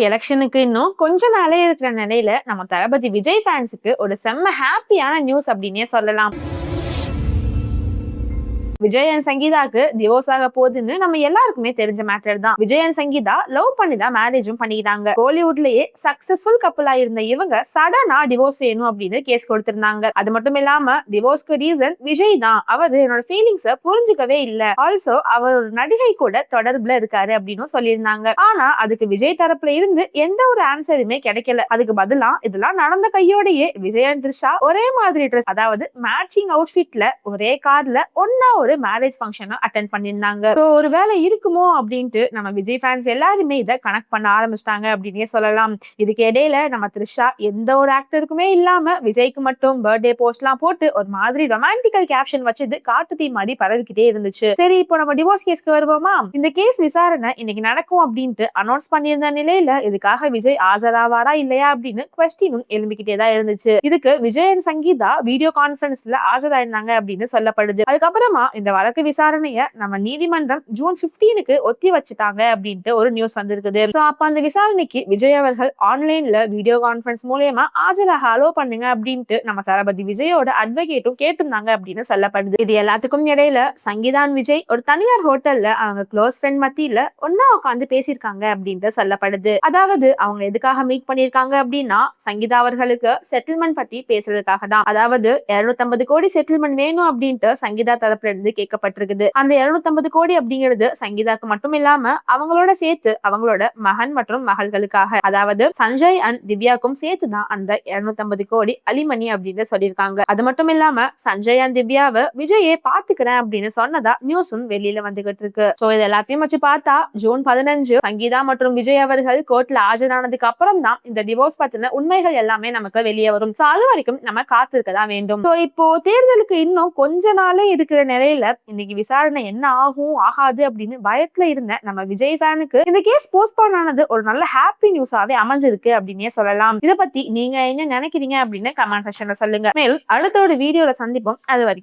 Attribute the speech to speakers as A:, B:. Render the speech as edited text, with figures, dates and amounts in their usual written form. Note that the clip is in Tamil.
A: எலக்ஷனுக்கு இன்னும் கொஞ்ச நாளே இருக்கிற நிலையில நம்ம தளபதி விஜய் ஃபேன்ஸுக்கு ஒரு செம்ம ஹாப்பியான நியூஸ் அப்படின்னே சொல்லலாம். விஜய் அண்ட் சங்கீதாக்கு டிவோர்ஸ் ஆக போகுதுன்னு நம்ம எல்லாருக்குமே தெரிஞ்ச மேட்டர் தான். விஜய் அண்ட் சங்கீதா லவ் பண்ணி தான் மேரேஜும் பண்ணிட்டாங்க. கோலிவுட்லயே சக்சஸ்ஃபுல் கப்பலா இருந்த இவங்க சடனா டிவோர்ஸ் வேணும் அப்படின்னு கேஸ் கொடுத்திருந்தாங்க. அது மட்டும் இல்லாம டிவோர்ஸ்க்கு ரீசன் விஜய் தான். அவர் என்னோட ஃபீலிங்ஸ புரிஞ்சுக்கவே இல்ல. ஆல்சோ அவர் ஒரு நடிகை கூட தொடர்புல இருக்காரு அப்படின்னு சொல்லியிருந்தாங்க. ஆனா அதுக்கு விஜய் தரப்புல இருந்து எந்த ஒரு ஆன்சருமே கிடைக்கல. அதுக்கு பதிலா இதெல்லாம் நடந்த கையோடையே விஜய் அண்ட் த்ரிஷா ஒரே மாதிரி ட்ரெஸ், அதாவது மேட்சிங் அவுட்ஃபிட்ல ஒரே கார்ல ஒன்னா ஒரு மேரேஜ் ஃபங்க்ஷன் அட்டென்ட் பண்ணிருந்தாங்க. ஒரு வேலை இருக்குமோ அப்படின்ட்டு நம்ம விஜய் ஃபேன்ஸ் எல்லாருமே இதை கனெக்ட் பண்ண ஆரம்பிச்சிட்டாங்க அப்படின்னே சொல்லலாம். இதுக்கு இடையில நம்ம த்ரிஷா எந்த ஒரு ஆக்டருக்குமே இல்லாம விஜய்க்கு மட்டும் பர்த்டே போஸ்ட் எல்லாம் போட்டு ஒரு மாதிரி ரொமான்டிக்கல் கேப்ஷன் வச்சது காட்டு தீ மாதிரி பரவிக்கிட்டே இருந்துச்சு. சரி, இப்போ நம்ம டிவோர்ஸ் கேஸ்க்கு வருவோமா? இந்த கேஸ் விசாரணை இன்னைக்கு நடக்கும் அப்படின்ட்டு அனௌன்ஸ் பண்ணியிருந்த நிலையில இதுக்காக விஜய் ஆஜராவாரா இல்லையா அப்படின்னு கொஸ்டினும் எழும்பிக்கிட்டே தான் இருந்துச்சு. இதுக்கு விஜய் அண்ட் சங்கீதா வீடியோ கான்பரன்ஸ்ல ஆஜராயிருந்தாங்க அப்படின்னு சொல்லப்படுது. அதுக்கப்புறமா இந்த வழக்கு விசாரணைய நம்ம நீதிமன்றம் ஜூன் 15க்கு ஒத்தி வச்சுட்டாங்க அப்படின்ட்டு ஒரு நியூஸ் வந்திருக்குது. அப்ப அந்த விசாரணைக்கு விஜய் அவர்கள் ஆன்லைன்ல வீடியோ கான்பரன்ஸ் மூலமா ஆஜராக அலோ பண்ணுங்க அப்படின்ட்டு நம்ம தளபதி விஜயோட அட்வொகேட்டும் கேட்டிருந்தாங்க அப்படின்னு சொல்லப்படுது. இது எல்லாத்துக்கும் இடையில சங்கீதான் விஜய் ஒரு தனியார் ஹோட்டல்ல அவங்க க்ளோஸ் ஃப்ரெண்ட் மத்தியில ஒன்னா உட்காந்து பேசியிருக்காங்க அப்படின்ட்டு சொல்லப்படுது. அதாவது அவங்க எதுக்காக மீட் பண்ணிருக்காங்க அப்படின்னா சங்கீதா அவர்களுக்கு செட்டில்மெண்ட் பத்தி பேசுறதுக்காக தான். அதாவது 250 கோடி செட்டில்மெண்ட் வேணும் அப்படின்ட்டு சங்கீதா தரப்புல இருந்து கேட்கப்பட்டிருக்குது. அந்த 250 கோடி அப்படிங்கிறது சங்கீதாக்கு மட்டும் இல்லாம அவங்களோட சேர்த்து அவங்களோட மகன் மற்றும் மகள்களுக்காக, அதாவது சஞ்சய் அண்ட் திவ்யாக்கும் சேர்த்துதான் அந்த 250 கோடி அலிமணி அப்படின்னு சொல்லியிருக்காங்க. அது மட்டும் இல்லாம சஞ்சய் அண்ட் திவ்யாவை விஜயே பாத்துக்கிறேன் அப்படின்னு சொன்னதா நியூஸும் வெளியில வந்துகிட்டு இருக்கு. இது எல்லாத்தையும் வச்சு பார்த்தா ஜூன் 15 சங்கீதா மற்றும் விஜய் அவர்கள் கோர்ட்ல ஆஜரானதுக்கு அப்புறம் தான் இந்த டிவோர்ஸ் பத்தின உண்மைகள் எல்லாமே நமக்கு வெளியே வரும். அது வரைக்கும் நம்ம காத்திருக்கதான் வேண்டும். இப்போ தேர்தலுக்கு இன்னும் கொஞ்ச நாளே இருக்கிற நிலையில இன்னைக்கு விசாரணை என்ன ஆகும் ஆகாது அப்படின்னு பயத்துல இருந்த நம்ம விஜய் ஃபேனுக்கு இந்த கேஸ் போஸ்ட்போன் ஆனது ஒரு நல்ல ஹாப்பி நியூஸாவே அமைஞ்சிருக்கு அப்படின்னே சொல்லலாம். இதை பத்தி நீங்க என்ன நினைக்கிறீங்க அப்படின்னு கமெண்ட் செக்ஷன்ல சொல்லுங்க. மேலும் அடுத்த ஒரு வீடியோல சந்திப்போம். அது வரைக்கும்